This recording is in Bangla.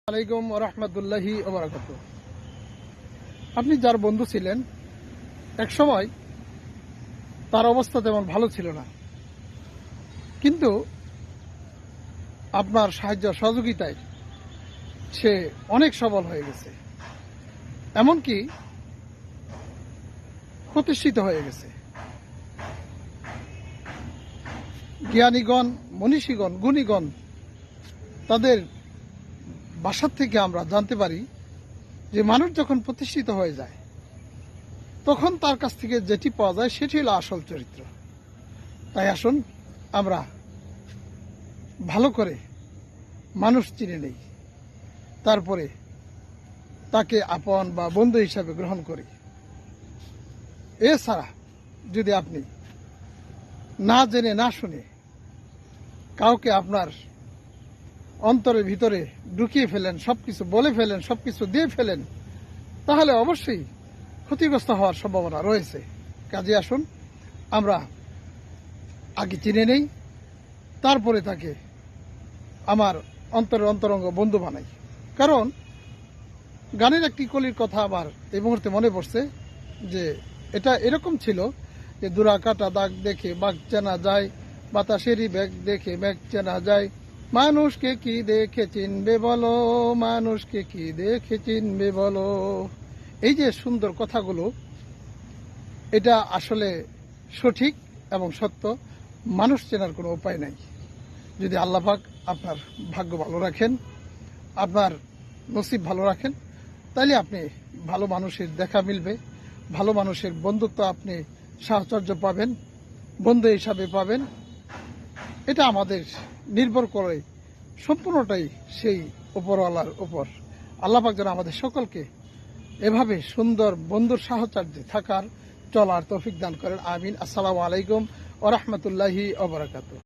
আলাইকুম রহমতুল্লাহি ওবারাকাত। আপনি যার বন্ধু ছিলেন, এক সময় তার অবস্থা তেমন ভালো ছিল না, কিন্তু আপনার সাহায্য সহযোগিতায় সে অনেক সবল হয়ে গেছে, এমনকি প্রতিষ্ঠিত হয়ে গেছে। জ্ঞানীগণ, মনীষীগণ, গুণীগণ তাদের বাসার থেকে আমরা জানতে পারি যে মানুষ যখন প্রতিষ্ঠিত হয়ে যায় তখন তার কাছ থেকে যেটি পাওয়া যায় সেটি হলো আসল চরিত্র। তাই আসুন আমরা ভালো করে মানুষ চিনে নেই, তারপরে তাকে আপন বা বন্ধু হিসাবে গ্রহণ করি। এছাড়া যদি আপনি না জেনে না শুনে কাউকে আপনার অন্তরের ভিতরে ঢুকিয়ে ফেলেন, সবকিছু বলে ফেলেন, সবকিছু দিয়ে ফেলেন, তাহলে অবশ্যই ক্ষতিগ্রস্ত হওয়ার সম্ভাবনা রয়েছে। কাজে আসুন আমরা আগে চিনে নেই, তারপরে তাকে আমার অন্তরের অন্তরঙ্গ বন্ধু বানাই। কারণ গানের একটি কলির কথা আমার এই মুহূর্তে মনে পড়ছে যে এটা এরকম ছিল যে দুরা কাটা দাগ দেখে বাঘ চেনা যায়, বাতাসেরই ব্যাগ দেখে ব্যাগ চেনা যায়, মানুষকে কি দেখে চিনবে বলো, মানুষকে কি দেখে চিনবে বলো। এই যে সুন্দর কথাগুলো, এটা আসলে সঠিক এবং সত্য। মানুষ চেনার কোনো উপায় নাই। যদি আল্লাহ পাক আপনার ভাগ্য ভালো রাখেন, আপনার নসিব ভালো রাখেন, তাইলে আপনি ভালো মানুষের দেখা মিলবে, ভালো মানুষের বন্ধুত্ব আপনি সাহচর্য পাবেন, বন্ধু হিসাবে পাবেন। এটা আমাদের নির্ভর করে সম্পূর্ণটাই সেই উপরওয়ালার উপর। আল্লাহ পাক যেন আমাদের সকলকে এভাবে সুন্দর বন্ধুর সাহচর্যে থাকার, চলার তৌফিক দান করেন। আমিন। আসসালামু আলাইকুম ওয়া রাহমাতুল্লাহি ওয়া বারাকাতুহু।